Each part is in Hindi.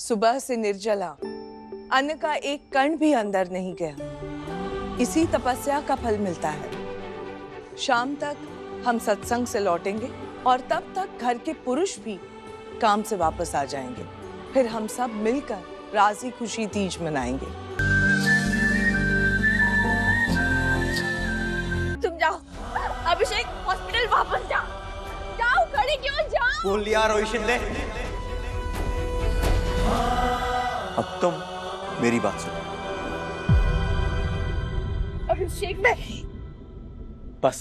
सुबह से निर्जला, अन्न का एक कण भी अंदर नहीं गया। इसी तपस्या का फल मिलता है। शाम तक हम सत्संग से लौटेंगे और तब तक घर के पुरुष भी काम से वापस आ जाएंगे। फिर हम सब मिलकर राजी खुशी तीज मनाएंगे। तुम जाओ, अभिषेक हॉस्पिटल वापस जाओ। जाओ, खड़े क्यों? जाओ। बोल लिया रोहित शिंदे। अब तुम मेरी बात सुनो। अभिषेक नहीं। बस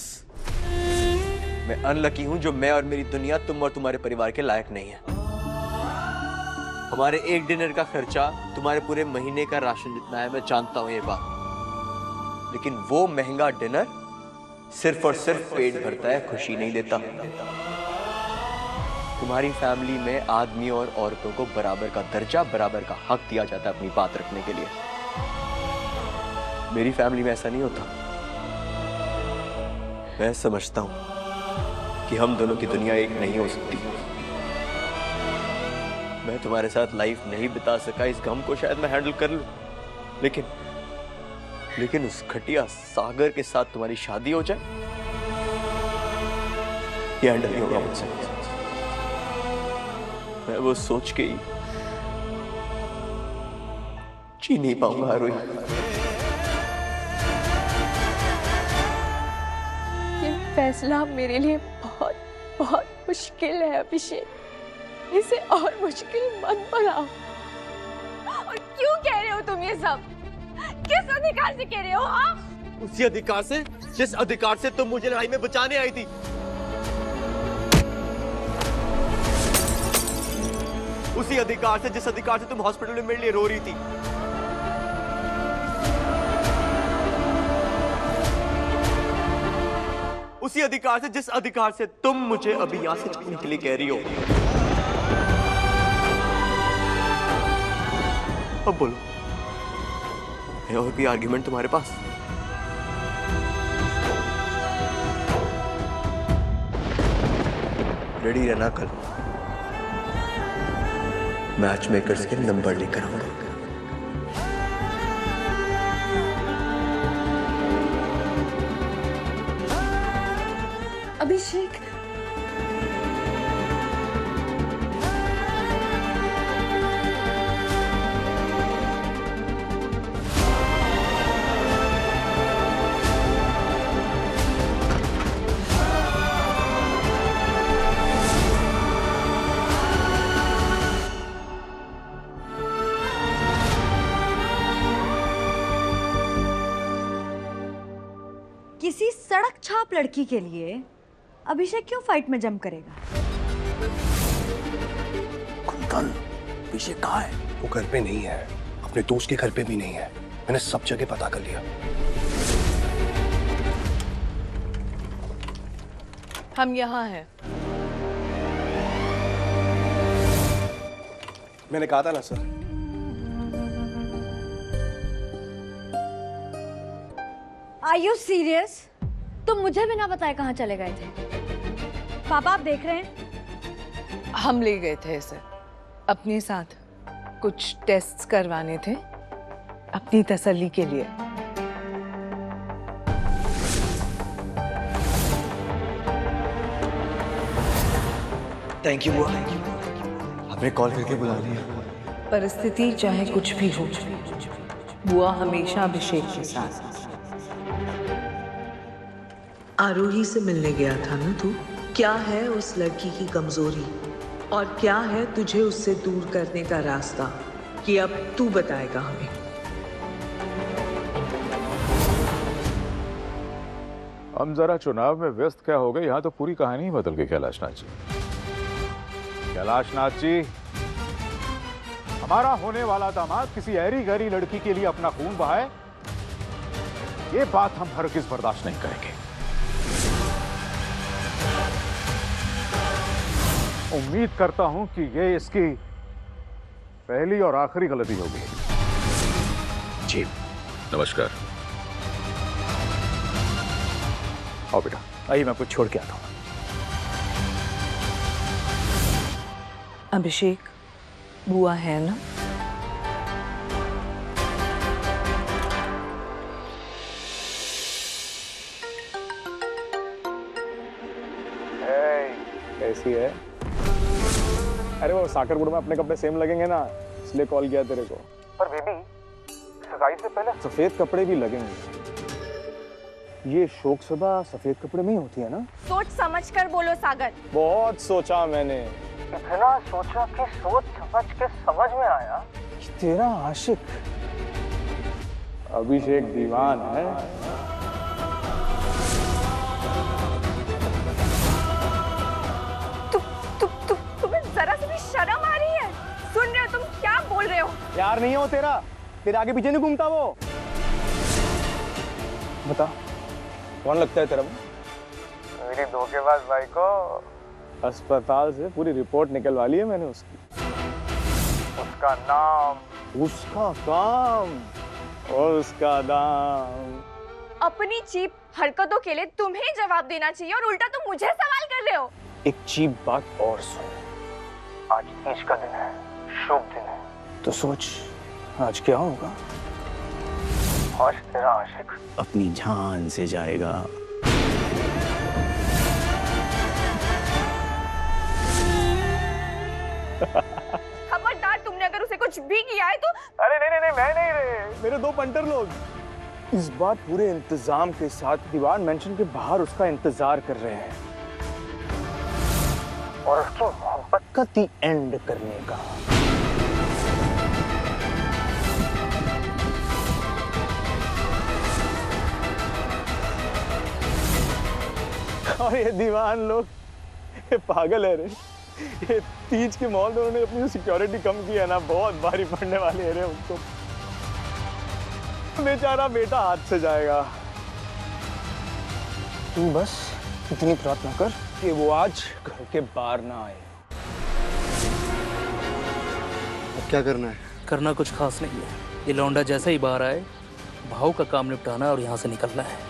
मैं अनलकी हूं जो मैं और मेरी दुनिया तुम और तुम्हारे परिवार के लायक नहीं है। हमारे एक डिनर का खर्चा तुम्हारे पूरे महीने का राशन जितना है, मैं जानता हूं ये बात। लेकिन वो महंगा डिनर सिर्फ और सिर्फ पेट भरता है, खुशी नहीं देता। तुम्हारी फैमिली में आदमी और औरतों को बराबर का दर्जा, बराबर का हक दिया जाता है अपनी बात रखने के लिए। मेरी फैमिली में ऐसा नहीं होता। मैं समझता हूं कि हम दोनों की दुनिया एक नहीं हो सकती। मैं तुम्हारे साथ लाइफ नहीं बिता सका, इस गम को शायद मैं हैंडल कर लूं, लेकिन उस घटिया सागर के साथ तुम्हारी शादी हो जाए, ये हैंडल नहीं होगा मुझसे। मैं वो सोच के ही जी नहीं पाऊंगा रोहित। ये फैसला मेरे लिए बहुत बहुत मुश्किल है अभिषेक। इसे और मुश्किल मत बनाओ। और क्यों कह रहे हो तुम ये सब? किस अधिकार से कह रहे हो आप? उसी अधिकार से जिस अधिकार से तुम मुझे लड़ाई में बचाने आई थी। उसी अधिकार से जिस अधिकार से तुम हॉस्पिटल में मेरे लिए रो रही थी। उसी अधिकार से जिस अधिकार से तुम मुझे अभी यहां से चलने के लिए कह रही हो। अब बोलो, है और भी आर्ग्यूमेंट तुम्हारे पास? रेडी रहना, कल मैच मेकर्स के नंबर लेकर आऊंगा। अभिषेक, किसी सड़क छाप लड़की के लिए अभिषेक क्यों फाइट में जंप करेगा? कुंदन, अभिषेक कहाँ है? वो घर पे नहीं है, अपने दोस्त के घर पे भी नहीं है। मैंने सब जगह पता कर लिया। हम यहाँ हैं। मैंने कहा था ना सर। Are you serious? तुम मुझे बिना बताए कहाँ चले गए थे? पापा आप देख रहे हैं? हम ले गए थे इसे अपने साथ, कुछ टेस्ट्स करवाने थे अपनी तसल्ली के लिए। थैंक यू बुआ, आपने कॉल करके बुला लिया। परिस्थिति चाहे कुछ भी हो, बुआ हमेशा अभिषेक के साथ। आरोही से मिलने गया था ना तू? क्या है उस लड़की की कमजोरी और क्या है तुझे उससे दूर करने का रास्ता, कि अब तू बताएगा हमें। हम जरा चुनाव में व्यस्त क्या हो गए, यहाँ तो पूरी कहानी ही बदल गई। कैलाशनाथ जी, कैलाशनाथ जी, हमारा होने वाला दामाद किसी ऐरी गैरी लड़की के लिए अपना खून बहाए, ये बात हम हरगिज बर्दाश्त नहीं करेंगे। उम्मीद करता हूं कि ये इसकी पहली और आखिरी गलती होगी। जी नमस्कार। आओ बेटा, आइए मैं आपको छोड़ के आता हूं। अभिषेक, बुआ है ना? कैसी है? अरे वो साकरगुड़ में अपने कपड़े सेम लगेंगे ना, इसलिए कॉल किया तेरे को। पर बेबी, सगाई से पहले सफेद कपड़े भी लगेंगे। ये शोक सभा सफेद कपड़े में ही होती है ना? सोच समझ कर बोलो सागर। बहुत सोचा मैंने, इतना सोचा कि सोच समझ के समझ में आया कि तेरा आशिक अभिषेक दीवान है। तुम्हें जरा सी भी शर्म आ रही है? सुन रहे हो तुम क्या बोल रहे हो? यार नहीं हो तेरा, तेरे आगे पीछे नहीं घूमता वो। बता कौन लगता है तेरा? मेरी धोखेबाज भाई को अस्पताल से पूरी रिपोर्ट निकलवा ली है मैंने उसकी। उसका नाम, उसका काम और उसका दाम। अपनी चीप हरकतों के लिए तुम्हें जवाब देना चाहिए और उल्टा तुम मुझे सवाल कर रहे हो। एक चीप बात और सुन, आज तीज का दिन है, शुभ दिन है, तो सोच आज क्या होगा। आज तेरा आशिक अपनी जान से जाएगा। खबरदार, तुमने अगर उसे कुछ भी किया है तो। अरे नहीं नहीं नहीं, मैं नहीं रे, मेरे दो पंटर लोग इस बार पूरे इंतजाम के साथ दीवार मेंशन के बाहर उसका इंतजार कर रहे हैं और उसकी मोहब्बत का दी एंड करने का। और ये दीवान लोग ये पागल है रे, ये तीज के मॉल में उन्होंने अपनी सिक्योरिटी कम की है ना, बहुत भारी पड़ने वाले है रे उनको। बेचारा बेटा हाथ से जाएगा। तू बस इतनी प्रार्थना कर कि वो आज घर के बाहर ना आए। अब क्या करना है? करना कुछ खास नहीं है। ये लौंडा जैसे ही बाहर आए, भाव का काम निपटाना और यहाँ से निकलना है।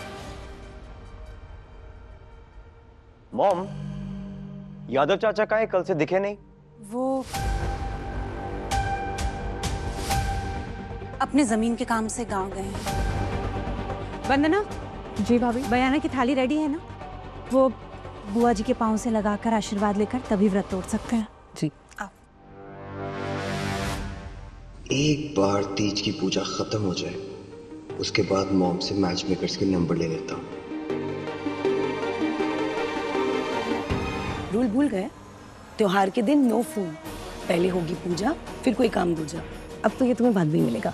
मॉम, यादव चाचा कहाँ हैं? कल से दिखे नहीं। वो अपने जमीन के काम से गांव गए हैं। वंदना। जी भाभी। बयाना की थाली रेडी है ना? वो बुआ जी के पांव से लगाकर आशीर्वाद लेकर तभी व्रत तोड़ सकते हैं। जी। आओ। एक बार तीज की पूजा खत्म हो जाए, उसके बाद मॉम से मैच मेकर्स के नंबर ले लेता हूँ। रूल भूल गए? त्योहार के दिन नो फोन, पहले होगी पूजा फिर कोई काम दूजा। अब तो ये तुम्हें बाद में मिलेगा।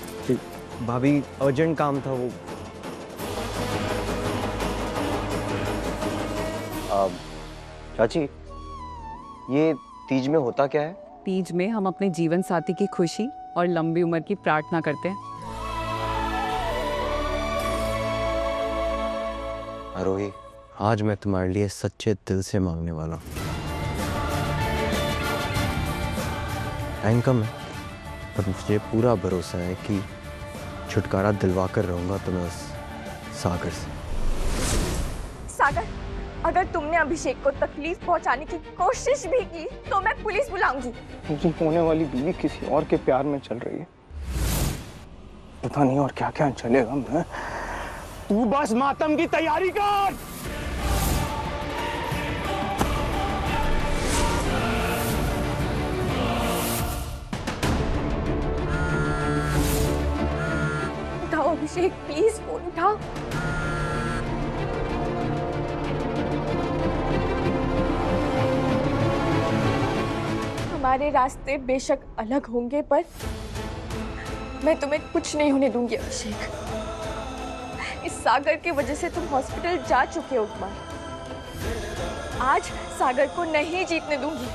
भाभी अर्जेंट काम था वो। चाची, ये तीज में होता क्या है? तीज में हम अपने जीवन साथी की खुशी और लंबी उम्र की प्रार्थना करते हैं। आरोही, आज मैं तुम्हारे लिए सच्चे दिल से मांगने वाला हूँ। टाइम कम है, पर मुझे पूरा भरोसा है कि छुटकारा दिलवा कर रहूंगा तुम्हें उस सागर से। सागर, अगर तुमने अभिषेक को तकलीफ पहुंचाने की कोशिश भी की तो मैं पुलिस बुलाऊंगी। मुझे होने वाली बीवी किसी और के प्यार में चल रही है, पता नहीं और क्या क्या चलेगा। मैं तू बस मातम की तैयारी कर। उठाओ अभिषेक, प्लीज फोन उठाओ। हमारे रास्ते बेशक अलग होंगे, पर मैं तुम्हें कुछ नहीं होने दूंगी अभिषेक। इस सागर की वजह से तुम हॉस्पिटल जा चुके हो एक बार। आज सागर को नहीं जीतने दूंगी,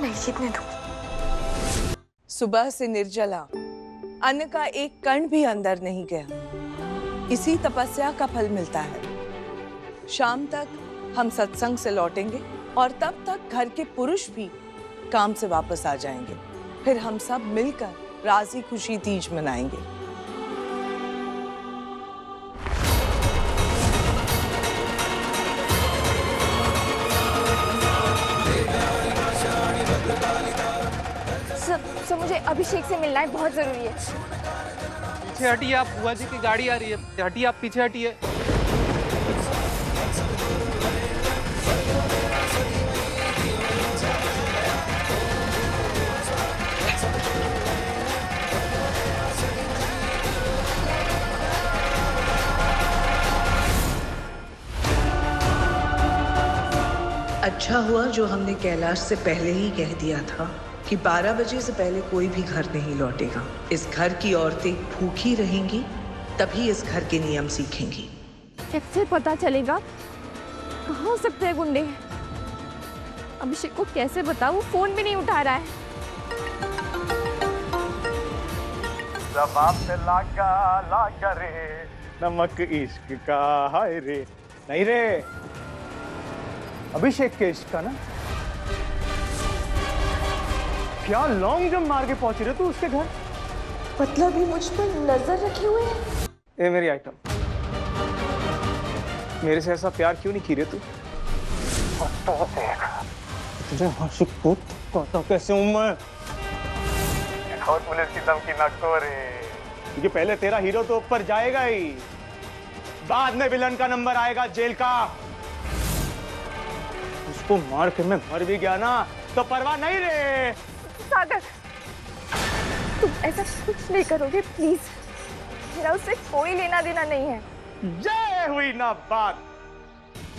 नहीं जीतने दूंगी। सुबह से निर्जला, अन्न का एक कण भी अंदर नहीं गया। इसी तपस्या का फल मिलता है। शाम तक हम सत्संग से लौटेंगे और तब तक घर के पुरुष भी काम से वापस आ जाएंगे। फिर हम सब मिलकर राजी खुशी तीज मनाएंगे। मुझे अभिषेक से मिलना है, बहुत जरूरी है। पीछे हटिए आप, बुआ जी की गाड़ी आ रही है। हटिए आप, पीछे हटिए। अच्छा हुआ जो हमने कैलाश से पहले ही कह दिया था कि 12 बजे से पहले कोई भी घर नहीं लौटेगा। इस घर की औरतें भूखी रहेंगी, तभी इस घर के नियम सीखेंगी। कैसे पता चलेगा? कहाँ हो सकते हैं गुंडे? अभिषेक को कैसे बताऊं? वो फोन भी नहीं उठा रहा है। जवाब से लागा रे, नमक इश्क का हाय रे। नहीं रे, अभिषेक के इश्क का ना। क्या लॉन्ग जंप मार के पहुंची रे तू उसके घर? मतलब भी मुझ पर नजर रखे हुए है। ए मेरी आइटम, मेरे से ऐसा प्यार क्यों नहीं की रे तू? तुझे आशिक कहता कैसे हूं मैं? और पुलिस की धमकी न को रे, क्योंकि पहले तेरा हीरो तो ऊपर जाएगा ही, बाद में विलन का नंबर आएगा जेल का। उसको मार के मैं मर भी गया ना तो परवाह नहीं रे। सागर, तुम ऐसा कुछ नहीं करोगे प्लीज। मेरा उससे कोई लेना देना नहीं है। जय हुई ना बात।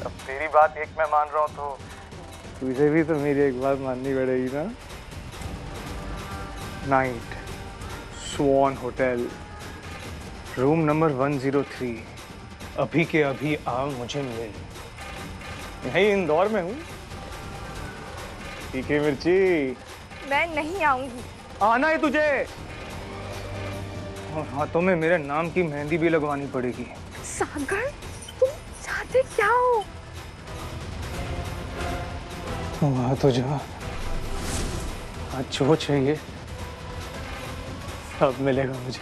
अब तेरी बात एक मैं मान रहा हूं तो तुझे भी तो मेरी एक बात माननी पड़ेगी ना। नाइट स्वान होटल, रूम नंबर 103। अभी के अभी आ मुझे मिल। यही इंदौर में हूँ। ठीक है मिर्ची, मैं नहीं आऊंगी। आना है तुझे, और हाथों में मेरे नाम की मेहंदी भी लगवानी पड़ेगी। सागर, तुम चाहते क्या हो? वहां तो जा, आज जो चाहिए सब मिलेगा मुझे।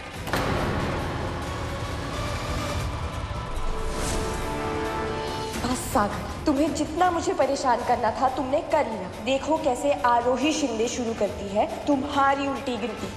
बस सागर, तुम्हें जितना मुझे परेशान करना था तुमने कर लिया। देखो कैसे आरोही शिंदे शुरू करती है तुम्हारी उल्टी गिनती।